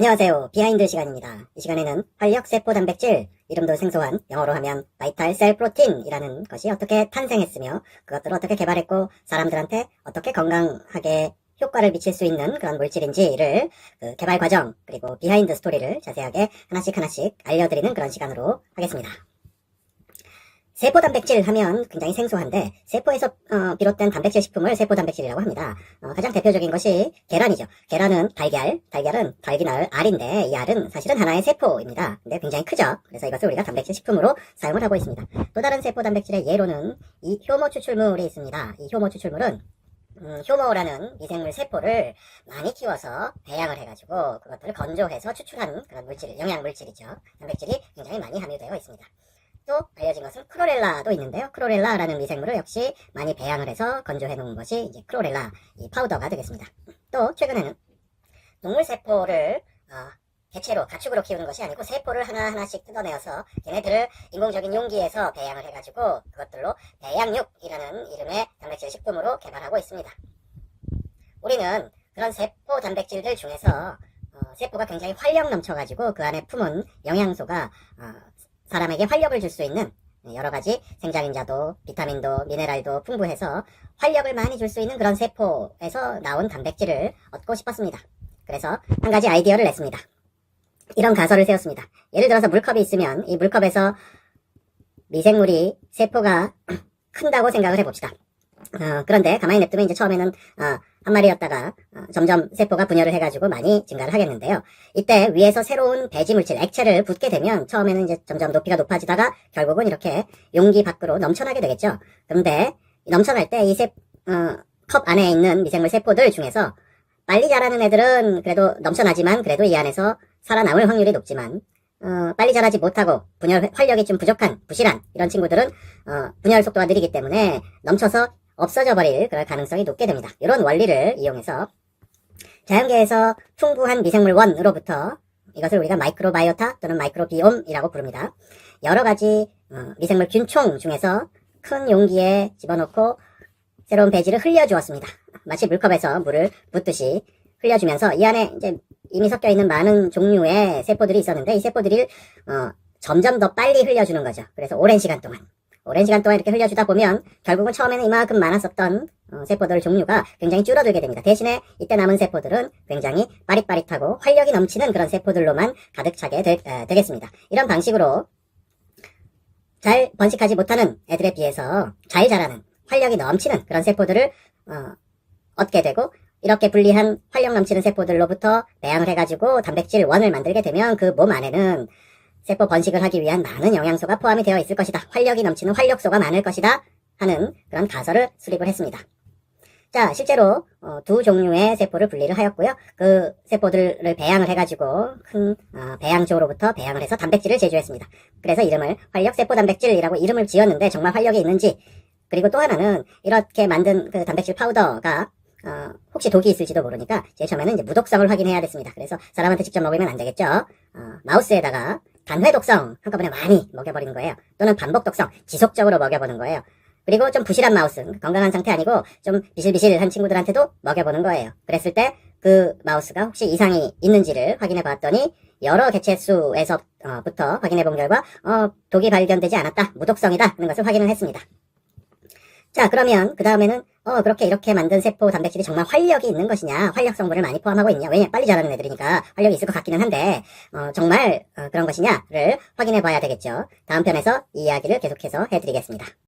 안녕하세요. 비하인드 시간입니다. 이 시간에는 활력 세포 단백질, 이름도 생소한 영어로 하면 바이탈 셀 프로틴이라는 것이 어떻게 탄생했으며 그것들을 어떻게 개발했고 사람들한테 어떻게 건강하게 효과를 미칠 수 있는 그런 물질인지를 개발 과정 그리고 비하인드 스토리를 자세하게 하나씩 알려드리는 그런 시간으로 하겠습니다. 세포 단백질 하면 굉장히 생소한데 세포에서 비롯된 단백질 식품을 세포 단백질이라고 합니다. 가장 대표적인 것이 계란이죠. 계란은 달걀은 달기나을 알인데 이 알은 사실은 하나의 세포입니다. 근데 굉장히 크죠. 그래서 이것을 우리가 단백질 식품으로 사용을 하고 있습니다. 또 다른 세포 단백질의 예로는 이 효모 추출물이 있습니다. 이 효모 추출물은 효모라는 미생물 세포를 많이 키워서 배양을 해가지고 그것들을 건조해서 추출한 그런 물질, 영양 물질이죠. 단백질이 굉장히 많이 함유되어 있습니다. 또 알려진 것은 크로렐라도 있는데요. 크로렐라라는 미생물을 역시 많이 배양을 해서 건조해 놓은 것이 이제 크로렐라 이 파우더가 되겠습니다. 또 최근에는 동물 세포를 개체로 가축으로 키우는 것이 아니고 세포를 하나하나씩 뜯어내어서 걔네들을 인공적인 용기에서 배양을 해가지고 그것들로 배양육이라는 이름의 단백질 식품으로 개발하고 있습니다. 우리는 그런 세포 단백질들 중에서 세포가 굉장히 활력 넘쳐가지고 그 안에 품은 영양소가 사람에게 활력을 줄 수 있는 여러가지 생장인자도 비타민도 미네랄도 풍부해서 활력을 많이 줄 수 있는 그런 세포에서 나온 단백질을 얻고 싶었습니다. 그래서 한 가지 아이디어를 냈습니다. 이런 가설을 세웠습니다. 예를 들어서 물컵이 있으면 이 물컵에서 미생물이 세포가 큰다고 생각을 해봅시다. 그런데 가만히 냅두면 이제 처음에는 한 마리였다가 점점 세포가 분열을 해가지고 많이 증가를 하겠는데요. 이때 위에서 새로운 배지 물질, 액체를 붓게 되면 처음에는 이제 점점 높이가 높아지다가 결국은 이렇게 용기 밖으로 넘쳐나게 되겠죠. 그런데 넘쳐날 때 이 컵 안에 있는 미생물 세포들 중에서 빨리 자라는 애들은 그래도 넘쳐나지만 그래도 이 안에서 살아남을 확률이 높지만 빨리 자라지 못하고 분열 활력이 좀 부족한, 부실한 이런 친구들은 분열 속도가 느리기 때문에 넘쳐서 없어져 버릴 그럴 가능성이 높게 됩니다. 이런 원리를 이용해서 자연계에서 풍부한 미생물원으로부터 이것을 우리가 마이크로바이오타 또는 마이크로비옴이라고 부릅니다. 여러가지 미생물 균총 중에서 큰 용기에 집어넣고 새로운 배지를 흘려주었습니다. 마치 물컵에서 물을 붓듯이 흘려주면서 이 안에 이제 이미 섞여있는 많은 종류의 세포들이 있었는데 이 세포들이 점점 더 빨리 흘려주는 거죠. 그래서 오랜 시간 동안 이렇게 흘려주다 보면 결국은 처음에는 이만큼 많았었던 세포들 종류가 굉장히 줄어들게 됩니다. 대신에 이때 남은 세포들은 굉장히 빠릿빠릿하고 활력이 넘치는 그런 세포들로만 가득 차게 되겠습니다. 이런 방식으로 잘 번식하지 못하는 애들에 비해서 잘 자라는 활력이 넘치는 그런 세포들을 얻게 되고 이렇게 분리한 활력 넘치는 세포들로부터 배양을 해가지고 단백질 원을 만들게 되면 그 몸 안에는 세포 번식을 하기 위한 많은 영양소가 포함이 되어 있을 것이다. 활력이 넘치는 활력소가 많을 것이다. 하는 그런 가설을 수립을 했습니다. 자, 실제로 두 종류의 세포를 분리를 하였고요. 그 세포들을 배양을 해가지고 큰 배양조로부터 배양을 해서 단백질을 제조했습니다. 그래서 이름을 활력세포 단백질이라고 이름을 지었는데 정말 활력이 있는지 그리고 또 하나는 이렇게 만든 그 단백질 파우더가 혹시 독이 있을지도 모르니까 제일 처음에는 이제 무독성을 확인해야 됐습니다. 그래서 사람한테 직접 먹이면 안 되겠죠. 마우스에다가 단회 독성 한꺼번에 많이 먹여버리는 거예요. 또는 반복 독성 지속적으로 먹여보는 거예요. 그리고 좀 부실한 마우스, 건강한 상태 아니고 좀 비실비실한 친구들한테도 먹여보는 거예요. 그랬을 때 그 마우스가 혹시 이상이 있는지를 확인해 봤더니 여러 개체수에서부터 확인해 본 결과 독이 발견되지 않았다, 무독성이다 하는 것을 확인을 했습니다. 자, 그러면 그 다음에는 그렇게 이렇게 만든 세포 단백질이 정말 활력이 있는 것이냐, 활력 성분을 많이 포함하고 있냐, 왜냐 빨리 자라는 애들이니까 활력이 있을 것 같기는 한데 정말 그런 것이냐를 확인해 봐야 되겠죠. 다음 편에서 이 이야기를 계속해서 해드리겠습니다.